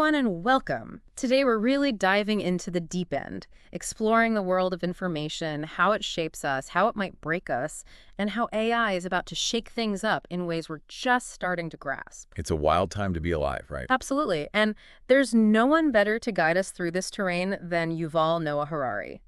everyone, and welcome. Today we're really diving into the deep end, exploring the world of information, how it shapes us, how it might break us, and how AI is about to shake things up in ways we're just starting to grasp. It's a wild time to be alive, right? Absolutely. And there's no one better to guide us through this terrain than Yuval Noah Harari.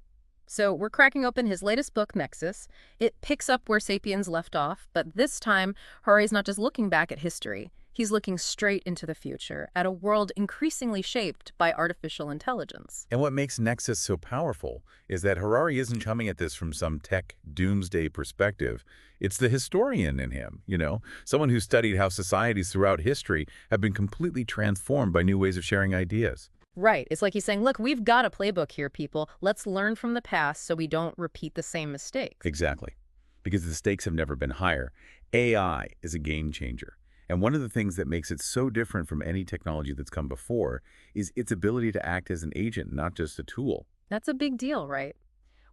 So we're cracking open his latest book, Nexus. It picks up where Sapiens left off, but this time, Harari's not just looking back at history. He's looking straight into the future, at a world increasingly shaped by artificial intelligence. And what makes Nexus so powerful is that Harari isn't coming at this from some tech doomsday perspective. It's the historian in him, someone who studied how societies throughout history have been completely transformed by new ways of sharing ideas. Right. It's like he's saying, look, we've got a playbook here, people. Let's learn from the past so we don't repeat the same mistakes. Exactly. Because the stakes have never been higher. AI is a game changer. And one of the things that makes it so different from any technology that's come before is its ability to act as an agent, not just a tool. That's a big deal, right?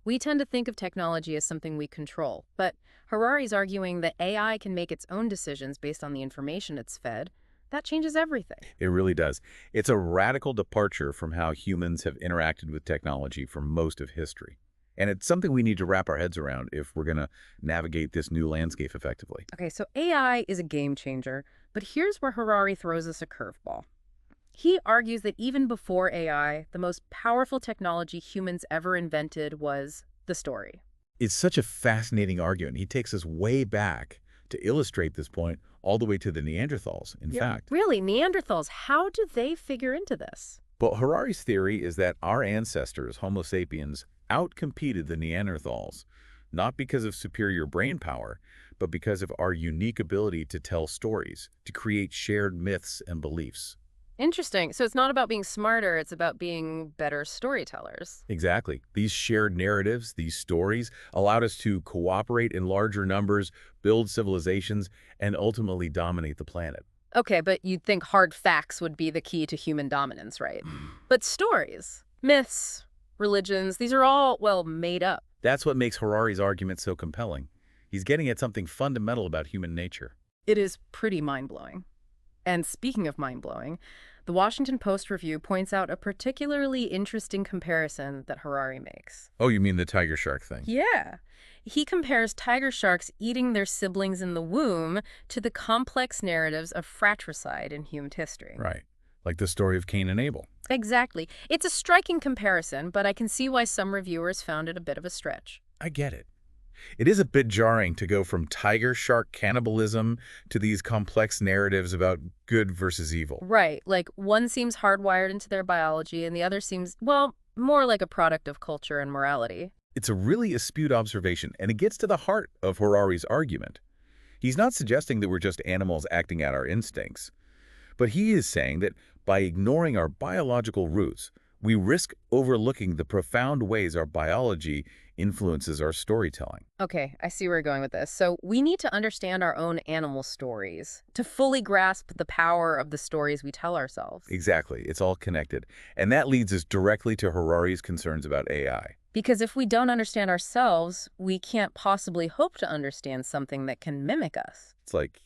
We tend to think of technology as something we control, but Harari's arguing that AI can make its own decisions based on the information it's fed. That changes everything. It really does. It's a radical departure from how humans have interacted with technology for most of history. And it's something we need to wrap our heads around if we're going to navigate this new landscape effectively. Okay, so AI is a game changer, but here's where Harari throws us a curveball. He argues that even before AI, the most powerful technology humans ever invented was the story. It's such a fascinating argument. He takes us way back to illustrate this point all the way to the Neanderthals, in fact. Really, Neanderthals, how do they figure into this? But Harari's theory is that our ancestors, Homo sapiens, outcompeted the Neanderthals, not because of superior brain power, but because of our unique ability to tell stories, to create shared myths and beliefs. Interesting. So it's not about being smarter, it's about being better storytellers. Exactly. These shared narratives, these stories, allowed us to cooperate in larger numbers, build civilizations, and ultimately dominate the planet. Okay, but you'd think hard facts would be the key to human dominance, right? But stories, myths, religions, these are all, well, made up. That's what makes Harari's argument so compelling. He's getting at something fundamental about human nature. It is pretty mind-blowing. And speaking of mind-blowing, the Washington Post review points out a particularly interesting comparison that Harari makes. Oh, you mean the tiger shark thing? Yeah. He compares tiger sharks eating their siblings in the womb to the complex narratives of fratricide in human history. Right. Like the story of Cain and Abel. Exactly. It's a striking comparison, but I can see why some reviewers found it a bit of a stretch. I get it. It is a bit jarring to go from tiger shark cannibalism to these complex narratives about good versus evil. Right. Like one seems hardwired into their biology and the other seems, well, more like a product of culture and morality. It's a really astute observation, and it gets to the heart of Harari's argument. He's not suggesting that we're just animals acting out our instincts, but he is saying that by ignoring our biological roots, we risk overlooking the profound ways our biology influences our storytelling. Okay, I see where you're going with this. So we need to understand our own animal stories to fully grasp the power of the stories we tell ourselves. Exactly. It's all connected. And that leads us directly to Harari's concerns about AI. Because if we don't understand ourselves, we can't possibly hope to understand something that can mimic us. It's like,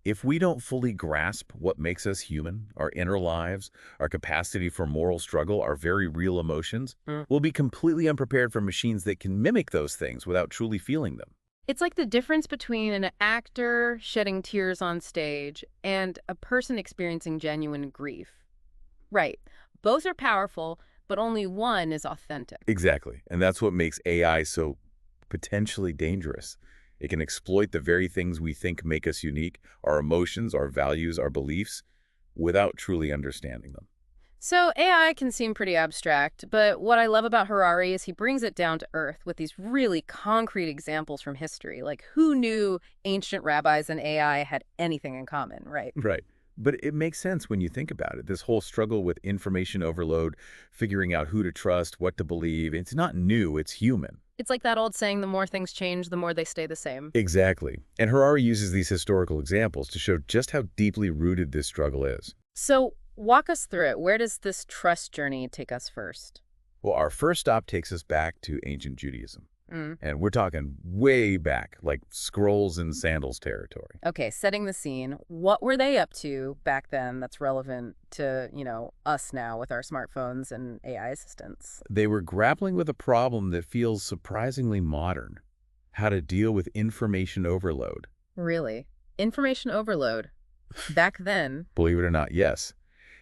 if we don't fully grasp what makes us human, our inner lives, our capacity for moral struggle, our very real emotions, we'll be completely unprepared for machines that can mimic those things without truly feeling them. It's like the difference between an actor shedding tears on stage and a person experiencing genuine grief. Right. Both are powerful, but only one is authentic. Exactly. And that's what makes AI so potentially dangerous. It can exploit the very things we think make us unique, our emotions, our values, our beliefs, without truly understanding them. So AI can seem pretty abstract, but what I love about Harari is he brings it down to earth with these really concrete examples from history. Like, who knew ancient rabbis and AI had anything in common, right? Right. But it makes sense when you think about it. This whole struggle with information overload, figuring out who to trust, what to believe, it's not new, it's human. It's like that old saying, the more things change, the more they stay the same. Exactly. And Harari uses these historical examples to show just how deeply rooted this struggle is. So walk us through it. Where does this trust journey take us first? Well, our first stop takes us back to ancient Judaism. Mm. And we're talking way back, like scrolls and sandals territory. Okay, setting the scene. What were they up to back then that's relevant to, us now with our smartphones and AI assistants? They were grappling with a problem that feels surprisingly modern: how to deal with information overload. Really? Information overload. Back then, Believe it or not, yes.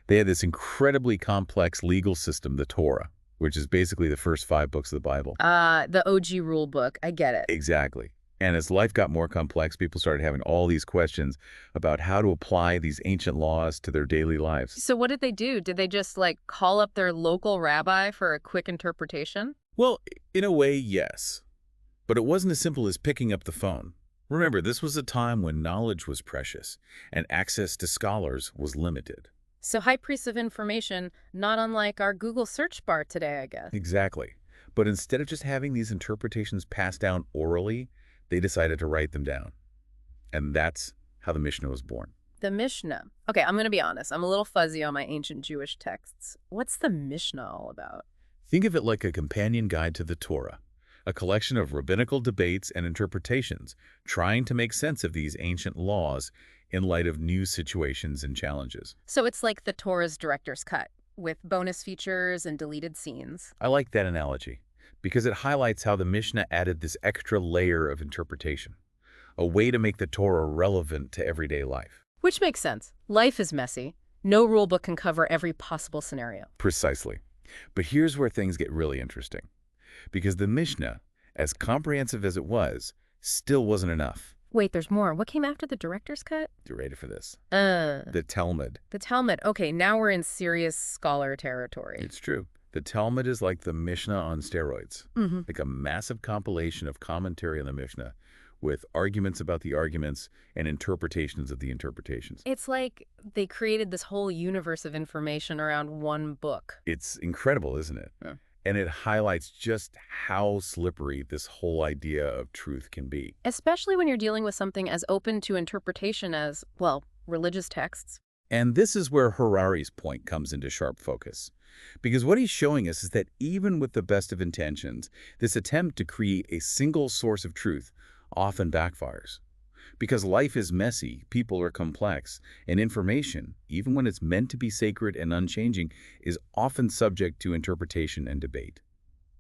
They had this incredibly complex legal system, the Torah, which is basically the first 5 books of the Bible. the OG rule book, I get it. Exactly. And as life got more complex, people started having all these questions about how to apply these ancient laws to their daily lives. So what did they do? Did they just like call up their local rabbi for a quick interpretation? Well, in a way, yes. But it wasn't as simple as picking up the phone. Remember, this was a time when knowledge was precious and access to scholars was limited. So high priests of information, not unlike our Google search bar today, I guess. Exactly. But instead of just having these interpretations passed down orally, they decided to write them down. And that's how the Mishnah was born. The Mishnah. Okay, I'm going to be honest. I'm a little fuzzy on my ancient Jewish texts. What's the Mishnah all about? Think of it like a companion guide to the Torah, a collection of rabbinical debates and interpretations trying to make sense of these ancient laws in light of new situations and challenges. So it's like the Torah's director's cut, with bonus features and deleted scenes. I like that analogy because it highlights how the Mishnah added this extra layer of interpretation, a way to make the Torah relevant to everyday life. Which makes sense. Life is messy. No rule book can cover every possible scenario. Precisely. But here's where things get really interesting. Because the Mishnah, as comprehensive as it was, still wasn't enough. Wait, there's more. What came after the director's cut? You ready for this? The The Talmud. Talmud. Okay, now we're in serious scholar territory. It's true. The Talmud is like the Mishnah on steroids, Mm-hmm. like a massive compilation of commentary on the Mishnah with arguments about the arguments and interpretations of the interpretations. It's like they created this whole universe of information around one book. It's incredible, isn't it? Yeah. And it highlights just how slippery this whole idea of truth can be. Especially when you're dealing with something as open to interpretation as, well, religious texts. And this is where Harari's point comes into sharp focus. Because what he's showing us is that even with the best of intentions, this attempt to create a single source of truth often backfires. Because life is messy, people are complex, and information, even when it's meant to be sacred and unchanging, is often subject to interpretation and debate.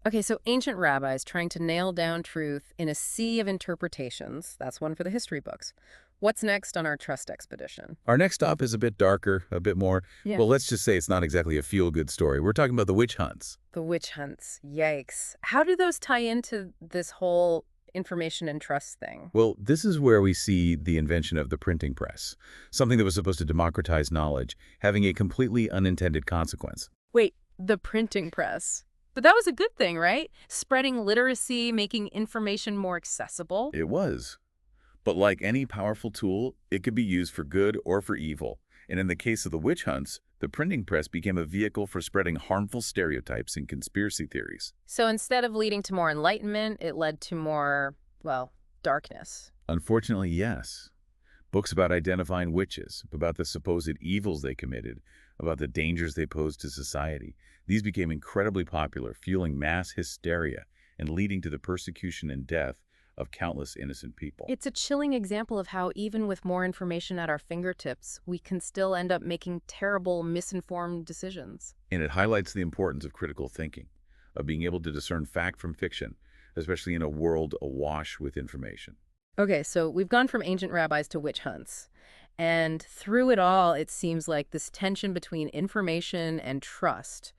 Okay, so ancient rabbis trying to nail down truth in a sea of interpretations. That's one for the history books. What's next on our trust expedition? Our next stop is a bit darker, a bit more, Yeah. well, let's just say it's not exactly a feel-good story. We're talking about the witch hunts. The witch hunts. Yikes. How do those tie into this whole information and trust thing? Well, this is where we see the invention of the printing press, something that was supposed to democratize knowledge, having a completely unintended consequence. Wait, the printing press. But that was a good thing, right? Spreading literacy, making information more accessible. It was. But like any powerful tool, it could be used for good or for evil. And in the case of the witch hunts, the printing press became a vehicle for spreading harmful stereotypes and conspiracy theories. So instead of leading to more enlightenment, it led to more, well, darkness. Unfortunately, yes. Books about identifying witches, about the supposed evils they committed, about the dangers they posed to society. These became incredibly popular, fueling mass hysteria and leading to the persecution and death of countless innocent people. It's a chilling example of how even with more information at our fingertips, we can still end up making terrible, misinformed decisions. And it highlights the importance of critical thinking, of being able to discern fact from fiction, especially in a world awash with information. Okay, so we've gone from ancient rabbis to witch hunts. And through it all, it seems like this tension between information and trust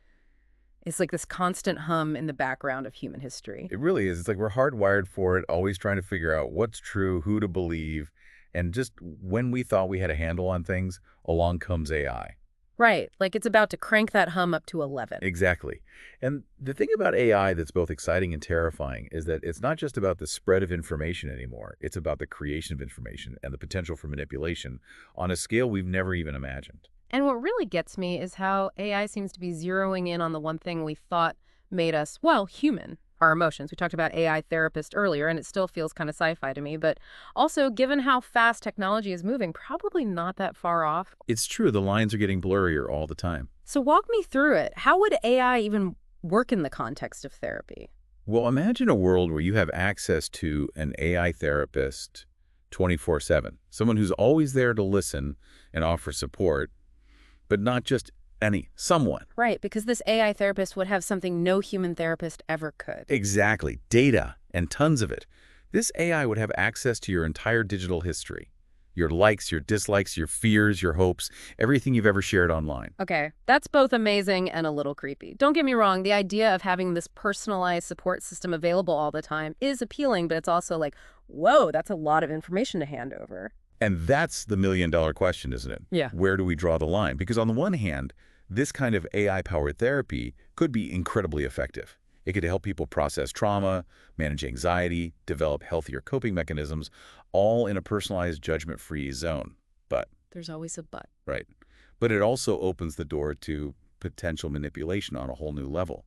is like this constant hum in the background of human history. It really is. It's like we're hardwired for it, always trying to figure out what's true, who to believe. And just when we thought we had a handle on things, along comes AI. Right, like it's about to crank that hum up to 11. Exactly. And the thing about AI that's both exciting and terrifying is that it's not just about the spread of information anymore. It's about the creation of information and the potential for manipulation on a scale we've never even imagined. And what really gets me is how AI seems to be zeroing in on the one thing we thought made us, well, human, our emotions. We talked about AI therapist earlier, and it still feels kind of sci-fi to me. But also, given how fast technology is moving, probably not that far off. It's true, the lines are getting blurrier all the time. So walk me through it. How would AI even work in the context of therapy? Well, imagine a world where you have access to an AI therapist 24/7, someone who's always there to listen and offer support, but not just someone. Right, because this AI therapist would have something no human therapist ever could. Exactly. Data, and tons of it. This AI would have access to your entire digital history. Your likes, your dislikes, your fears, your hopes, everything you've ever shared online. Okay, that's both amazing and a little creepy. Don't get me wrong, the idea of having this personalized support system available all the time is appealing, but it's also like, whoa, that's a lot of information to hand over. And that's the million-dollar question, isn't it? Yeah. Where do we draw the line? Because on the one hand, this kind of AI-powered therapy could be incredibly effective. It could help people process trauma, manage anxiety, develop healthier coping mechanisms, all in a personalized, judgment-free zone. But, There's always a but. right. But it also opens the door to potential manipulation on a whole new level.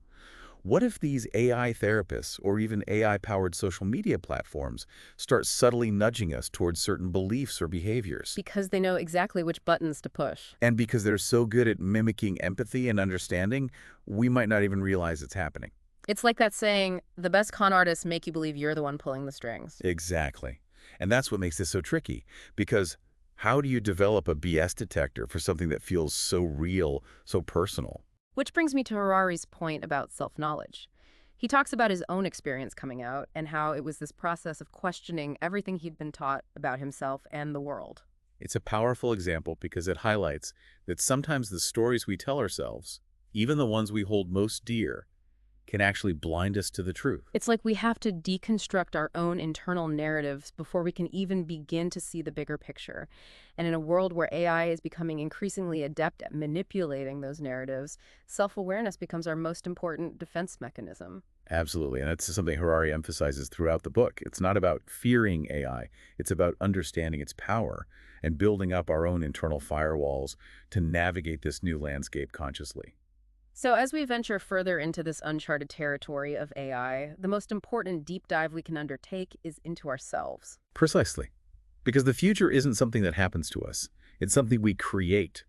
What if these AI therapists or even AI-powered social media platforms start subtly nudging us towards certain beliefs or behaviors? Because they know exactly which buttons to push. And because they're so good at mimicking empathy and understanding, we might not even realize it's happening. It's like that saying, the best con artists make you believe you're the one pulling the strings. Exactly. And that's what makes this so tricky, because how do you develop a BS detector for something that feels so real, so personal? Which brings me to Harari's point about self-knowledge. He talks about his own experience coming out and how it was this process of questioning everything he'd been taught about himself and the world. It's a powerful example because it highlights that sometimes the stories we tell ourselves, even the ones we hold most dear, can actually blind us to the truth. It's like we have to deconstruct our own internal narratives before we can even begin to see the bigger picture. And in a world where AI is becoming increasingly adept at manipulating those narratives, self-awareness becomes our most important defense mechanism. Absolutely, and that's something Harari emphasizes throughout the book. It's not about fearing AI, it's about understanding its power and building up our own internal firewalls to navigate this new landscape consciously. So as we venture further into this uncharted territory of AI, the most important deep dive we can undertake is into ourselves. Precisely. Because the future isn't something that happens to us. It's something we create.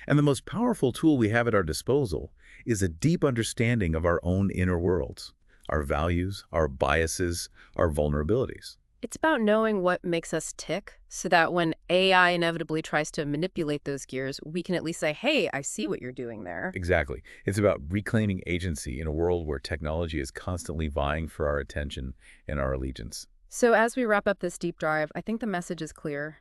And the most powerful tool we have at our disposal is a deep understanding of our own inner worlds, our values, our biases, our vulnerabilities. It's about knowing what makes us tick so that when AI inevitably tries to manipulate those gears, we can at least say, hey, I see what you're doing there. Exactly. It's about reclaiming agency in a world where technology is constantly vying for our attention and our allegiance. So as we wrap up this deep dive, I think the message is clear.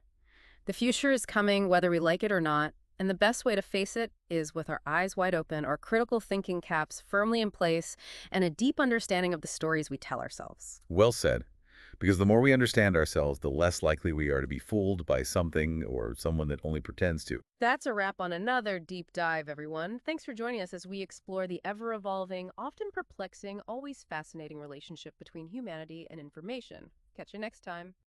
The future is coming whether we like it or not, and the best way to face it is with our eyes wide open, our critical thinking caps firmly in place, and a deep understanding of the stories we tell ourselves. Well said. Because the more we understand ourselves, the less likely we are to be fooled by something or someone that only pretends to. That's a wrap on another deep dive, everyone. Thanks for joining us as we explore the ever-evolving, often perplexing, always fascinating relationship between humanity and information. Catch you next time.